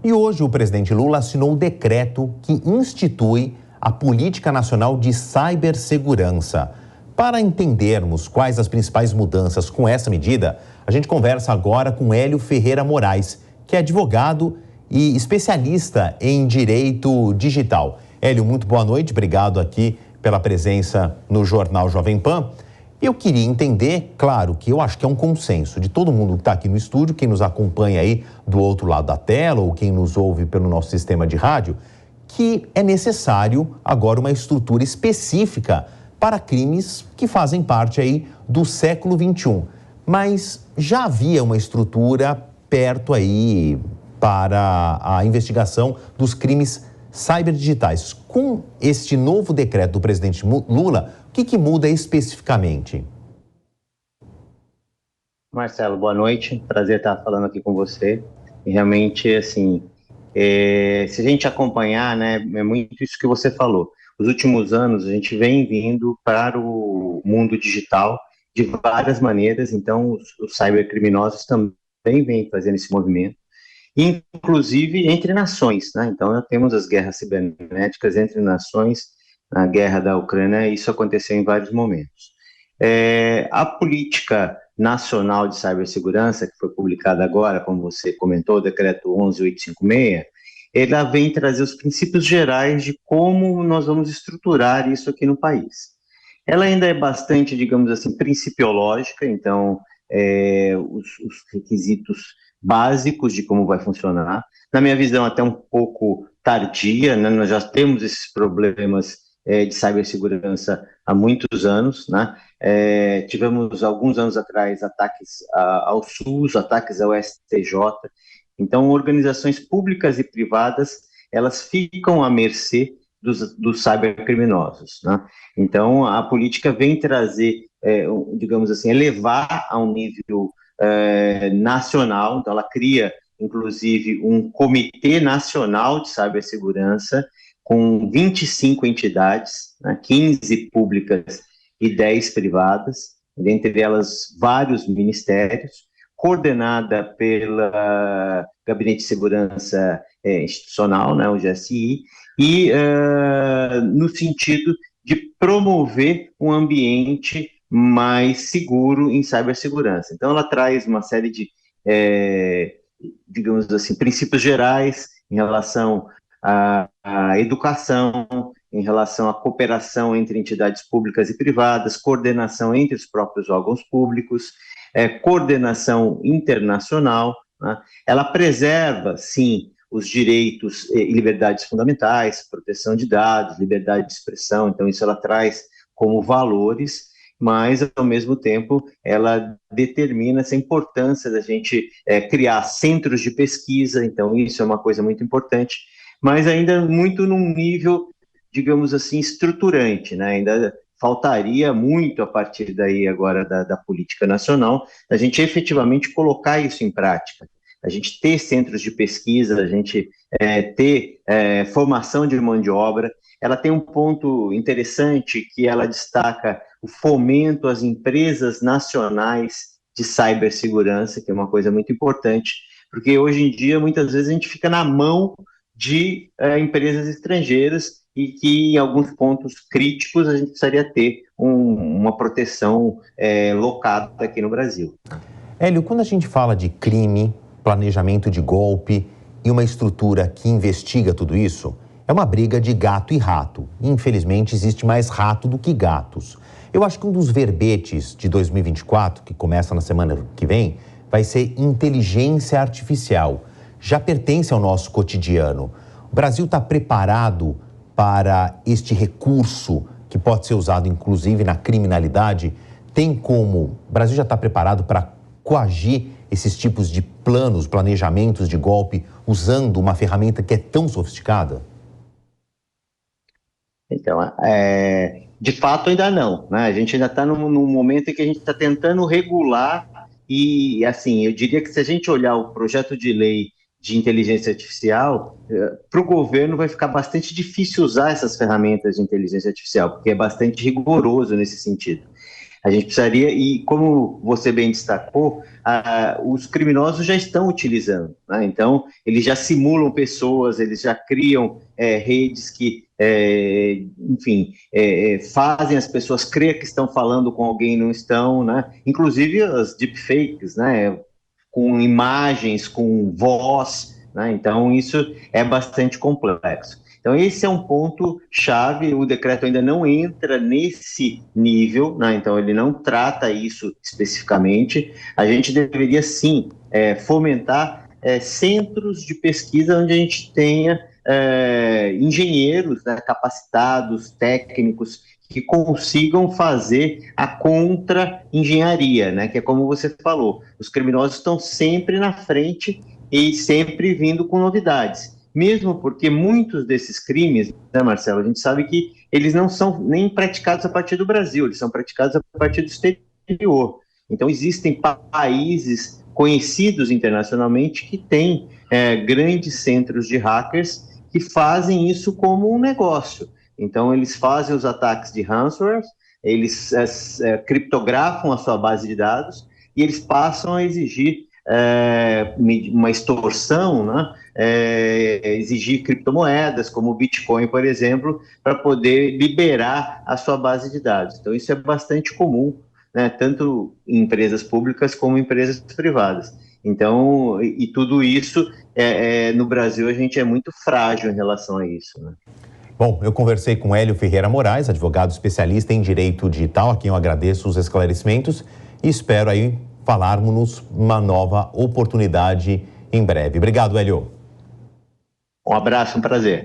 E hoje o presidente Lula assinou um decreto que institui a Política Nacional de Cibersegurança. Para entendermos quais as principais mudanças com essa medida, a gente conversa agora com Hélio Ferreira Moraes, que é advogado e especialista em direito digital. Hélio, muito boa noite, obrigado aqui pela presença no Jornal Jovem Pan. Eu queria entender, claro, que eu acho que é um consenso de todo mundo que está aqui no estúdio, quem nos acompanha aí do outro lado da tela ou quem nos ouve pelo nosso sistema de rádio, que é necessário agora uma estrutura específica para crimes que fazem parte aí do século XXI. Mas já havia uma estrutura perto aí para a investigação dos crimes cyberdigitais. Com este novo decreto do presidente Lula, o que muda especificamente? Marcelo, boa noite. Prazer estar falando aqui com você. E realmente, assim, se a gente acompanhar, né, é muito isso que você falou. Os últimos anos, a gente vem vindo para o mundo digital de várias maneiras, então os cybercriminosos também vêm fazendo esse movimento, inclusive entre nações, né? Então, nós temos as guerras cibernéticas entre nações, a guerra da Ucrânia, isso aconteceu em vários momentos. A política nacional de cibersegurança, que foi publicada agora, como você comentou, o decreto 11.856, ela vem trazer os princípios gerais de como nós vamos estruturar isso aqui no país. Ela ainda é bastante, digamos assim, principiológica, então, os requisitos básicos de como vai funcionar. Na minha visão, até um pouco tardia, né? Nós já temos esses problemas de cibersegurança há muitos anos, né? Tivemos, alguns anos atrás, ataques ao SUS, ataques ao STJ. Então, organizações públicas e privadas, elas ficam à mercê dos cybercriminosos, né? Então, a política vem trazer, digamos assim, elevar a um nível nacional. Então, ela cria, inclusive, um Comitê Nacional de Cibersegurança com 25 entidades, né, 15 públicas e 10 privadas, dentre elas vários ministérios, coordenada pelo Gabinete de Segurança Institucional, né, o GSI, e no sentido de promover um ambiente mais seguro em cibersegurança. Então, ela traz uma série de, digamos assim, princípios gerais em relação à educação, em relação à cooperação entre entidades públicas e privadas, coordenação entre os próprios órgãos públicos, coordenação internacional, né? Ela preserva, sim, os direitos e liberdades fundamentais, proteção de dados, liberdade de expressão, então isso ela traz como valores, mas, ao mesmo tempo, ela determina essa importância da gente criar centros de pesquisa, então isso é uma coisa muito importante, mas ainda muito num nível, digamos assim, estruturante, né? Ainda faltaria muito a partir daí agora da política nacional, a gente efetivamente colocar isso em prática, a gente ter centros de pesquisa, a gente ter formação de mão de obra. Ela tem um ponto interessante que ela destaca o fomento às empresas nacionais de cibersegurança, que é uma coisa muito importante, porque hoje em dia, muitas vezes, a gente fica na mão de empresas estrangeiras e que, em alguns pontos críticos, a gente precisaria ter uma proteção locada aqui no Brasil. Hélio, quando a gente fala de crime, planejamento de golpe e uma estrutura que investiga tudo isso, é uma briga de gato e rato. Infelizmente, existe mais rato do que gatos. Eu acho que um dos verbetes de 2024, que começa na semana que vem, vai ser inteligência artificial. Já pertence ao nosso cotidiano. O Brasil está preparado para este recurso que pode ser usado, inclusive, na criminalidade? Tem como... O Brasil já está preparado para coagir esses tipos de planos, planejamentos de golpe, usando uma ferramenta que é tão sofisticada? Então, de fato ainda não, né? A gente ainda está num momento em que a gente está tentando regular e, assim, eu diria que se a gente olhar o projeto de lei de inteligência artificial, para o governo vai ficar bastante difícil usar essas ferramentas de inteligência artificial, porque é bastante rigoroso nesse sentido. A gente precisaria, e como você bem destacou, os criminosos já estão utilizando, né? Então, eles já simulam pessoas, eles já criam redes que, enfim, fazem as pessoas crer que estão falando com alguém e não estão, né? Inclusive as deepfakes, né? Com imagens, com voz, né? Então, isso é bastante complexo. Então, esse é um ponto chave, o decreto ainda não entra nesse nível, né? Então, ele não trata isso especificamente. A gente deveria, sim, fomentar centros de pesquisa onde a gente tenha engenheiros, né, capacitados, técnicos, que consigam fazer a contra-engenharia, né? Que é como você falou, os criminosos estão sempre na frente e sempre vindo com novidades. Mesmo porque muitos desses crimes, né, Marcelo, a gente sabe que eles não são nem praticados a partir do Brasil, eles são praticados a partir do exterior. Então, existem países conhecidos internacionalmente que têm grandes centros de hackers que fazem isso como um negócio. Então, eles fazem os ataques de ransomware, eles criptografam a sua base de dados e eles passam a exigir uma extorsão, né? Exigir criptomoedas, como o Bitcoin, por exemplo, para poder liberar a sua base de dados. Então, isso é bastante comum, né? Tanto em empresas públicas como em empresas privadas. Então, e tudo isso, no Brasil, a gente é muito frágil em relação a isso, né? Bom, eu conversei com Hélio Ferreira Moraes, advogado especialista em direito digital, a quem eu agradeço os esclarecimentos e espero aí falarmos uma nova oportunidade em breve. Obrigado, Hélio. Um abraço, um prazer.